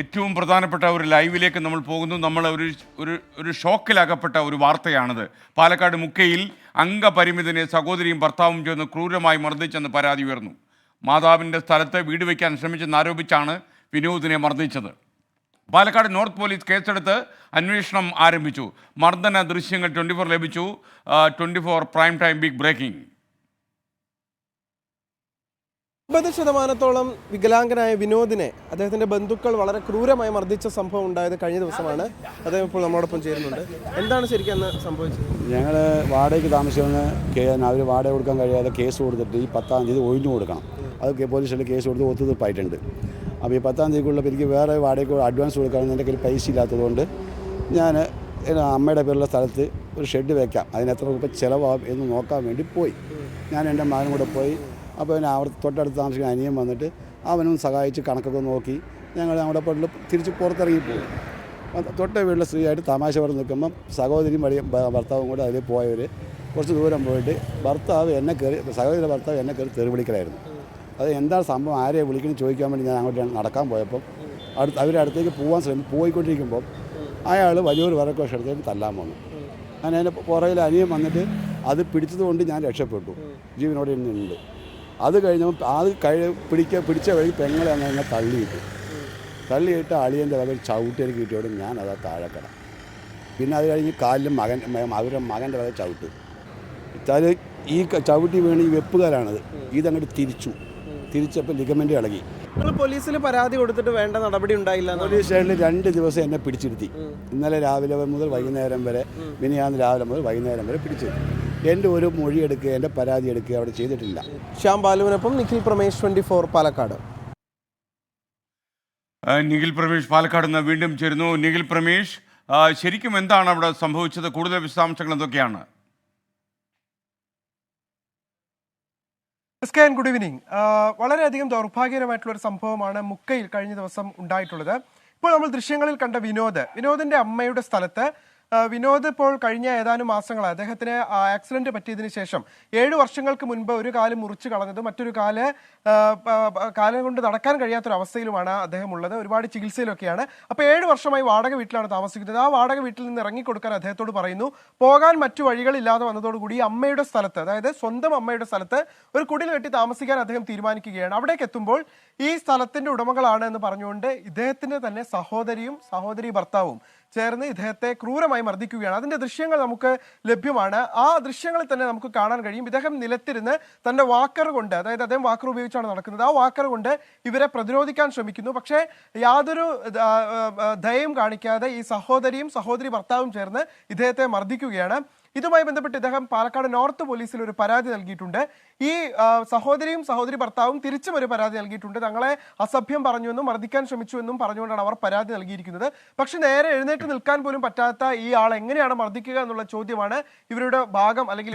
ഏറ്റവും പ്രധാനപ്പെട്ട ഒരു ലൈവിലേക്ക് നമ്മൾ പോകുന്നു. നമ്മൾ ഒരു ഷോക്കിലകപ്പെട്ട ഒരു വാർത്തയാണിത്. പാലക്കാട് മുക്കയിൽ അംഗപരിമിതനെ സഹോദരിയും ഭർത്താവും ചേർന്ന് ക്രൂരമായി മർദ്ദിച്ചെന്ന് പരാതി ഉയർന്നു. മാതാവിൻ്റെ സ്ഥലത്ത് വീട് വയ്ക്കാൻ ശ്രമിച്ചെന്നാരോപിച്ചാണ് വിനോദിനെ മർദ്ദിച്ചത്. പാലക്കാട് നോർത്ത് പോലീസ് കേസെടുത്ത് അന്വേഷണം ആരംഭിച്ചു. മർദ്ദന ദൃശ്യങ്ങൾ 24 ലഭിച്ചു. 24 പ്രൈം ടൈം ബിഗ് ബ്രേക്കിംഗ്. 50% വികലാംഗനായ വിനോദിനെ അദ്ദേഹത്തിൻ്റെ ബന്ധുക്കൾ വളരെ ക്രൂരമായി മർദ്ദിച്ച സംഭവം ഉണ്ടായത് കഴിഞ്ഞ ദിവസമാണ്. അദ്ദേഹം ഇപ്പോൾ നമ്മളോടൊപ്പം ചേരുന്നുണ്ട്. എന്താണ് ശരിക്കും അന്ന് സംഭവിച്ചത്? ഞങ്ങൾ വാടകയ്ക്ക് താമസിക്കുന്ന അവർ വാടക കൊടുക്കാൻ കഴിയാതെ കേസ് കൊടുത്തിട്ട് ഈ 10-ാം തീയതി ഒഴിഞ്ഞു കൊടുക്കണം. അത് പോലീസ് സ്റ്റേഷനിൽ കേസ് കൊടുത്ത് ഒത്തുതീർപ്പായിട്ടുണ്ട്. അപ്പോൾ ഈ 10-ാം തീയതിക്കുള്ള എനിക്ക് വേറെ വാടകയ്ക്ക് അഡ്വാൻസ് കൊടുക്കാമെന്ന് എൻ്റെ കയ്യിൽ പൈസ ഇല്ലാത്തതുകൊണ്ട് ഞാൻ അമ്മയുടെ പേരുള്ള സ്ഥലത്ത് ഒരു ഷെഡ് വയ്ക്കാം, അതിന് എത്ര രൂപ ചിലവാകും എന്ന് നോക്കാൻ വേണ്ടി പോയി. ഞാൻ എൻ്റെ മകനും കൂടെ പോയി. അപ്പോൾ പിന്നെ അവർ തൊട്ടടുത്ത് താമസിക്കുന്ന അനിയൻ വന്നിട്ട് അവനും സഹായിച്ച് കണക്കൊക്കെ നോക്കി ഞങ്ങൾ നമ്മുടെ വീട്ടിൽ തിരിച്ച് പുറത്തിറങ്ങിപ്പോയി. തൊട്ട വീട്ടിലെ സ്ത്രീയായിട്ട് തമാശ പറഞ്ഞ് നിൽക്കുമ്പം സഹോദരിയും ഭർത്താവും കൂടെ അതിൽ പോയവർ കുറച്ച് ദൂരം പോയിട്ട് സഹോദരിയുടെ ഭർത്താവ് എന്നെ കയറി തെറി വിളിക്കലായിരുന്നു. അത് എന്താണ് സംഭവം, ആരെയെ വിളിക്കണം ചോദിക്കാൻ വേണ്ടി ഞാൻ അങ്ങോട്ട് നടക്കാൻ പോയപ്പം അവരുടെ അടുത്തേക്ക് പോയിക്കൊണ്ടിരിക്കുമ്പോൾ അയാൾ വലിയൊരു വിറക്കോഷം എടുത്തേക്ക് തല്ലാൻ വന്നു. ഞാൻ അതിൻ്റെ പുറകിൽ അനിയൻ വന്നിട്ട് അത് പിടിച്ചതുകൊണ്ട് ഞാൻ രക്ഷപ്പെട്ടു, ജീവനോടെ ഇന്നുണ്ട്. അത് കഴിഞ്ഞപ്പോൾ അത് പിടിച്ച വഴി പെങ്ങളെ അങ്ങനെ തള്ളിയിട്ട് അളിയൻ്റെ വക ചവിട്ടിലേക്ക് കിട്ടിയോടെ ഞാൻ അതാ താഴെ കിട. പിന്നെ അത് കഴിഞ്ഞ് കാലിലും അവരുടെ മകൻ്റെ വക ചവിട്ട് ഈ ചവിട്ടി വീണ് ഈ വെപ്പുകാരാണത്. ഇതങ്ങോട്ട് തിരിച്ചപ്പോൾ ലിഗമെൻ്റ് ഇളകി. പോലീസിൽ പരാതി കൊടുത്തിട്ട് വേണ്ട നടപടി ഉണ്ടായില്ല. പോലീസ് സ്റ്റേഷനിൽ 2 ദിവസം എന്നെ പിടിച്ചിരുത്തി. ഇന്നലെ രാവിലെ മുതൽ വൈകുന്നേരം വരെ, മിനിയാന്ന് രാവിലെ മുതൽ വൈകുന്നേരം വരെ പിടിച്ചിരുത്തി. എൻ്റെ ഒരു മൊഴി എടുക്കുക, എൻ്റെ പരാതി എടുക്കുക അവിടെ ചെയ്തിട്ടില്ല. ശ്യാം ബാലുവിനൊപ്പം നിഖിൽ പ്രമേഷ്, 24 പാലക്കാട്. നിഖിൽ പ്രമേഷ് പാലക്കാട് നിന്ന് വീണ്ടും ചേരുന്നു. നിഖിൽ പ്രമേഷ്, ശരിക്കും എന്താണ് അവിടെ സംഭവിച്ചത്? കൂടുതൽ വിശദാംശങ്ങൾ എന്തൊക്കെയാണ്? Good evening. വളരെയധികം ദൗർഭാഗ്യകരമായിട്ടുള്ള ഒരു സംഭവമാണ് മുക്കയിൽ കഴിഞ്ഞ ദിവസം ഉണ്ടായിട്ടുള്ളത്. ഇപ്പോൾ നമ്മൾ ദൃശ്യങ്ങളിൽ കണ്ട വിനോദിന്റെ അമ്മയുടെ സ്ഥലത്ത് വിനോദ് ഇപ്പോൾ കഴിഞ്ഞ ഏതാനും മാസങ്ങളായി അദ്ദേഹത്തിന് ആക്സിഡന്റ് പറ്റിയതിനു ശേഷം 7 വർഷങ്ങൾക്ക് മുൻപ് ഒരു കാല് മുറിച്ച് കളഞ്ഞത്, മറ്റൊരു കാലം കൊണ്ട് നടക്കാൻ കഴിയാത്തൊരവസ്ഥയിലുമാണ് അദ്ദേഹം ഉള്ളത്. ഒരുപാട് ചികിത്സയിലൊക്കെയാണ്. അപ്പോൾ 7 വർഷമായി വാടക വീട്ടിലാണ് താമസിക്കുന്നത്. ആ വാടക വീട്ടിൽ നിന്ന് ഇറങ്ങിക്കൊടുക്കാൻ അദ്ദേഹത്തോട് പറയുന്നു. പോകാൻ മറ്റു വഴികളില്ലാതെ വന്നതോടുകൂടി അമ്മയുടെ സ്ഥലത്ത്, അതായത് സ്വന്തം അമ്മയുടെ സ്ഥലത്ത് ഒരു കുടിൽ കെട്ടി താമസിക്കാൻ അദ്ദേഹം തീരുമാനിക്കുകയാണ്. അവിടേക്ക് എത്തുമ്പോൾ ഈ സ്ഥലത്തിന്റെ ഉടമകളാണ് എന്ന് പറഞ്ഞുകൊണ്ട് ഇദ്ദേഹത്തിന്റെ തന്നെ സഹോദരി ഭർത്താവും ചേർന്ന് ഇദ്ദേഹത്തെ ക്രൂരമായി മർദ്ദിക്കുകയാണ്. അതിന്റെ ദൃശ്യങ്ങൾ നമുക്ക് ലഭ്യമാണ്. ആ ദൃശ്യങ്ങളിൽ തന്നെ നമുക്ക് കാണാൻ കഴിയും ഇദ്ദേഹം നിലത്തിരുന്ന് തന്റെ വാക്കർ കൊണ്ട്, അതായത് അദ്ദേഹം വാക്കർ ഉപയോഗിച്ചാണ് നടക്കുന്നത്, ആ വാക്കർ കൊണ്ട് ഇവരെ പ്രതിരോധിക്കാൻ ശ്രമിക്കുന്നു. പക്ഷേ യാതൊരു ദയയും കാണിക്കാതെ ഈ സഹോദരി ഭർത്താവും ചേർന്ന് ഇദ്ദേഹത്തെ മർദ്ദിക്കുകയാണ്. ഇതുമായി ബന്ധപ്പെട്ട് ഇദ്ദേഹം പാലക്കാട് നോർത്ത് പോലീസിൽ ഒരു പരാതി നൽകിയിട്ടുണ്ട്. ഈ സഹോദരി ഭർത്താവും തിരിച്ചും ഒരു പരാതി നൽകിയിട്ടുണ്ട്. തങ്ങളെ അസഭ്യം പറഞ്ഞുവെന്നും മർദ്ദിക്കാൻ ശ്രമിച്ചുവെന്നും പറഞ്ഞുകൊണ്ടാണ് അവർ പരാതി നൽകിയിരിക്കുന്നത്. പക്ഷെ നേരെ എഴുന്നേറ്റ് നിൽക്കാൻ പോലും പറ്റാത്ത ഈ ആൾ എങ്ങനെയാണ് മർദ്ദിക്കുക എന്നുള്ള ചോദ്യമാണ് ഇവരുടെ ഭാഗം. അല്ലെങ്കിൽ